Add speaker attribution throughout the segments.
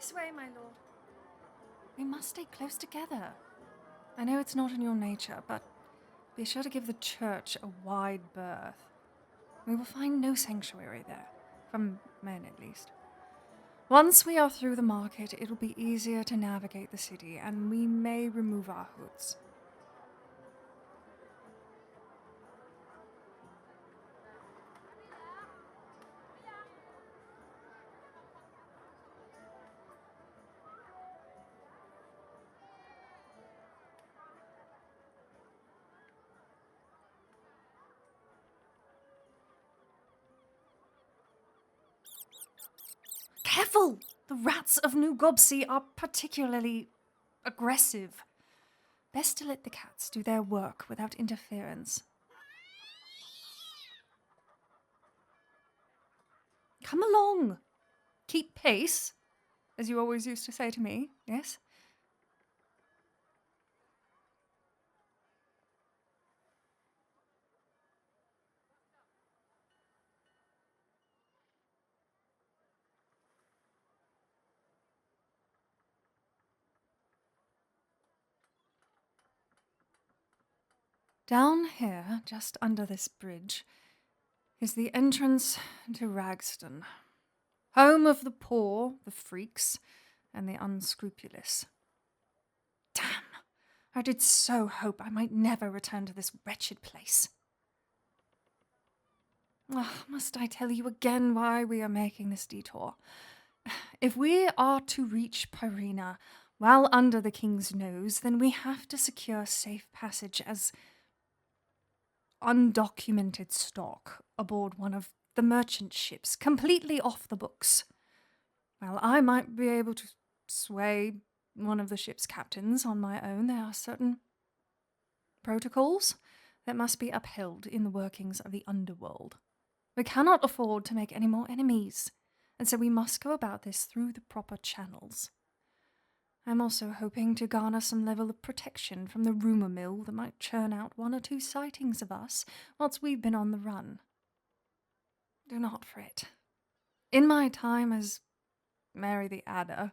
Speaker 1: This way, my lord.
Speaker 2: We must stay close together. I know it's not in your nature, but be sure to give the church a wide berth. We will find no sanctuary there, from men at least. Once we are through the market, it will be easier to navigate the city, and we may remove our hoods. Careful! The rats of New Gobsey are particularly aggressive. Best to let the cats do their work without interference. Come along! Keep pace, as you always used to say to me, yes? Down here, just under this bridge, is the entrance to Ragston, home of the poor, the freaks, and the unscrupulous. Damn! I did so hope I might never return to this wretched place. Must I tell you again why we are making this detour? If we are to reach Pyrena while under the king's nose, then we have to secure safe passage as undocumented stock aboard one of the merchant ships, completely off the books. While I might be able to sway one of the ship's captains on my own, there are certain protocols that must be upheld in the workings of the underworld. We cannot afford to make any more enemies, and so we must go about this through the proper channels. I'm also hoping to garner some level of protection from the rumor mill that might churn out one or two sightings of us whilst we've been on the run. Do not fret. In my time as Mary the Adder,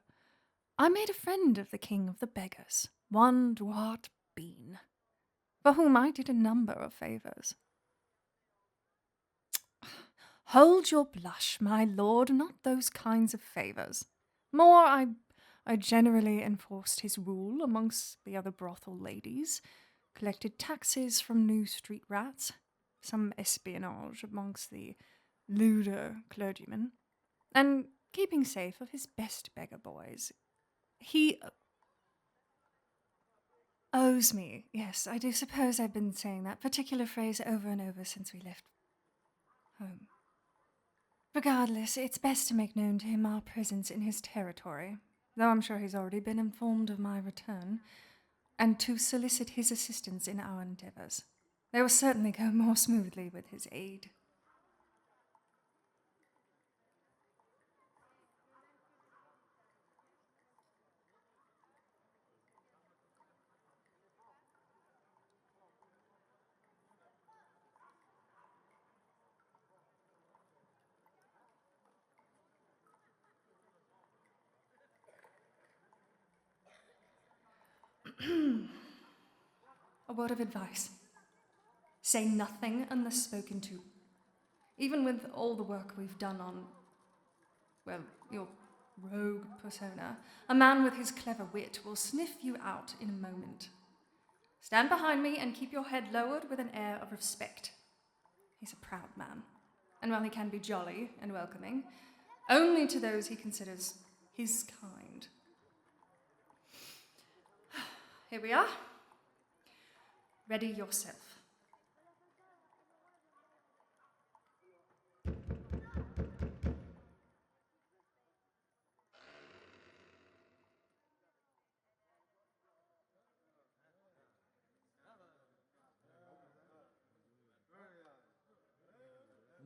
Speaker 2: I made a friend of the king of the beggars, one Duart Bean, for whom I did a number of favours. Hold your blush, my lord, not those kinds of favours. More, I generally enforced his rule amongst the other brothel ladies, collected taxes from New Street rats, some espionage amongst the lewder clergymen, and keeping safe of his best beggar boys. He owes me. Yes, I do suppose I've been saying that particular phrase over and over since we left home. Regardless, it's best to make known to him our presence in his territory, though I'm sure he's already been informed of my return, and to solicit his assistance in our endeavours. They will certainly go more smoothly with his aid. A word of advice. Say nothing unless spoken to. Even with all the work we've done on, well, your rogue persona, a man with his clever wit will sniff you out in a moment. Stand behind me and keep your head lowered with an air of respect. He's a proud man, and while he can be jolly and welcoming, only to those he considers his kind. Here we are. Ready yourself.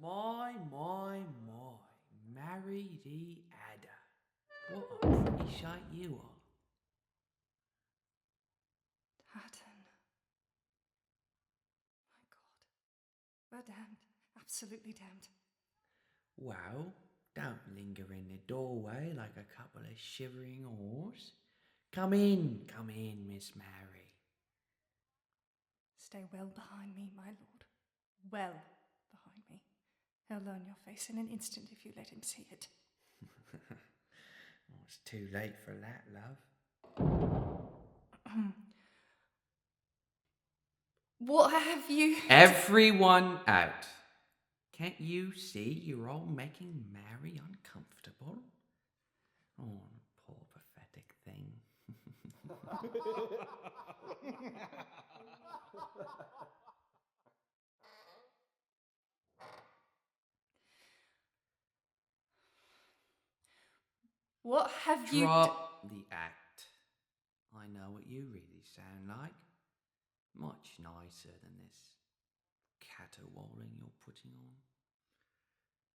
Speaker 3: My, Mary the Adder. What a pretty sight you are.
Speaker 2: Tartan. My God. We're damned. Absolutely damned.
Speaker 3: Well, don't linger in the doorway like a couple of shivering oars. Come in, Miss Mary.
Speaker 2: Stay well behind me, my lord. Well behind me. He'll learn your face in an instant if you let him see it.
Speaker 3: Well, it's too late for that, love.
Speaker 2: What have you...
Speaker 3: Everyone out. Can't you see you're all making Mary uncomfortable? Oh, poor pathetic thing.
Speaker 2: What have you...
Speaker 3: Drop the act. I know what you really sound like. Much nicer than this caterwauling you're putting on.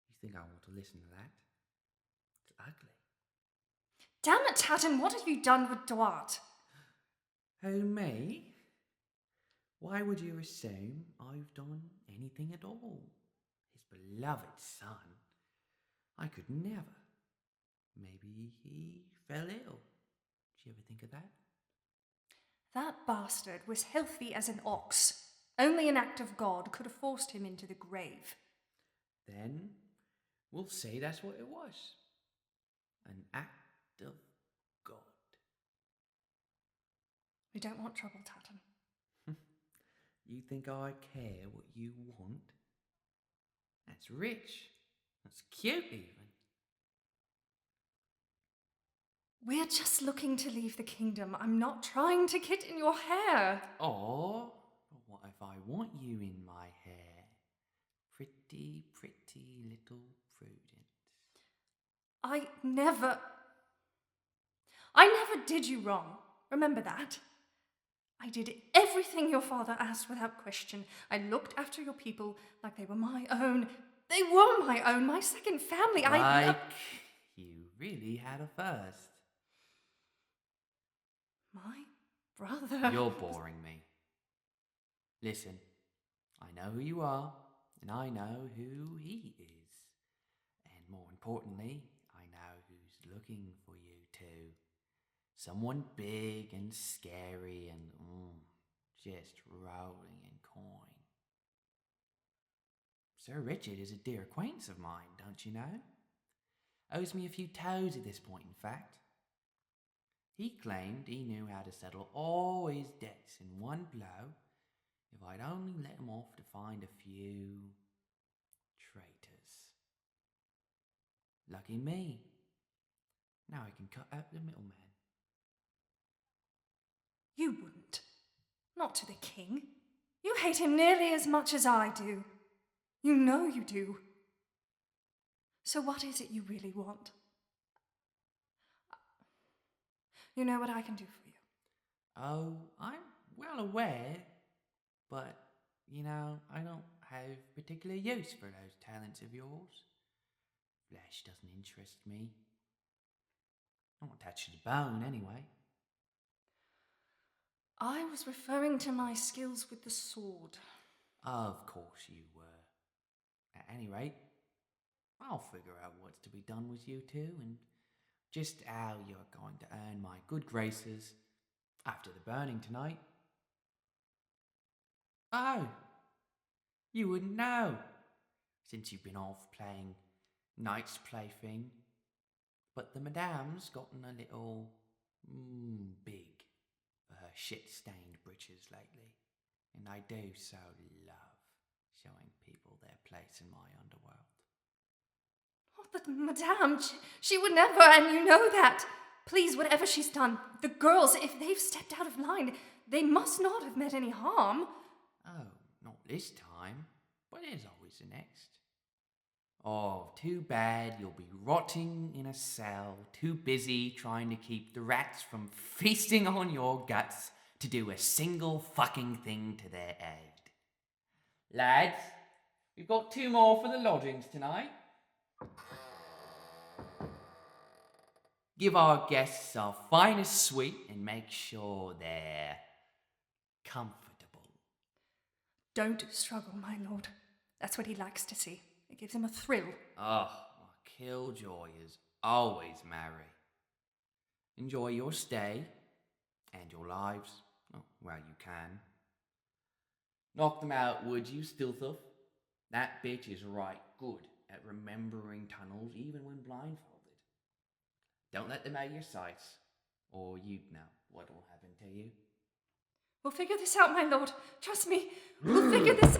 Speaker 3: You think I want to listen to that? It's ugly.
Speaker 2: Damn it, Tatton, what have you done with Duarte?
Speaker 3: Who, me? Why would you assume I've done anything at all? His beloved son. I could never. Maybe he fell ill. Did you ever think of that?
Speaker 2: That bastard was healthy as an ox. Only an act of God could have forced him into the grave.
Speaker 3: Then we'll say that's what it was. An act of God.
Speaker 2: We don't want trouble, Tatton.
Speaker 3: You think I care what you want? That's rich. That's cute even.
Speaker 2: We're just looking to leave the kingdom. I'm not trying to get in your hair.
Speaker 3: Or what if I want you in my hair? Pretty, pretty little Prudence.
Speaker 2: I never did you wrong. Remember that? I did everything your father asked without question. I looked after your people like they were my own. They were my own, my second family.
Speaker 3: Like you really had a first.
Speaker 2: My brother.
Speaker 3: You're boring me. Listen, I know who you are, and I know who he is. And more importantly, I know who's looking for you too. Someone big and scary and just rolling in coin. Sir Richard is a dear acquaintance of mine, don't you know? Owes me a few toes at this point, in fact. He claimed he knew how to settle all his debts in one blow if I'd only let him off to find a few traitors. Lucky me. Now I can cut out the middleman.
Speaker 2: You wouldn't. Not to the king. You hate him nearly as much as I do. You know you do. So what is it you really want? You know what I can do for you.
Speaker 3: Oh, I'm well aware, but, you know, I don't have particular use for those talents of yours. Flesh doesn't interest me. Not attached to the bone, anyway.
Speaker 2: I was referring to my skills with the sword.
Speaker 3: Of course you were. At any rate, I'll figure out what's to be done with you two and just how you're going to earn my good graces after the burning tonight. Oh, you wouldn't know, since you've been off playing Knight's Plaything. But the madame's gotten a little big for her shit-stained breeches lately, and I do so love showing people their place in my underworld.
Speaker 2: Oh, but madame, she would never, and you know that. Please, whatever she's done, the girls, if they've stepped out of line, they must not have meant any harm.
Speaker 3: Oh, not this time, but there's always the next. Oh, too bad you'll be rotting in a cell, too busy trying to keep the rats from feasting on your guts to do a single fucking thing to their aid. Lads, we've got 2 more for the lodgings tonight. Give our guests our finest suite and make sure they're comfortable.
Speaker 2: Don't struggle, my lord. That's what he likes to see. It gives him a thrill.
Speaker 3: Oh, Killjoy is always merry. Enjoy your stay and your lives, while you can. Knock them out, would you, Stilthuff? That bitch is right good at remembering tunnels even when blindfolded. Don't let them out of your sights, or you'd know what'll happen to you.
Speaker 2: We'll figure this out, my lord. Trust me. We'll figure this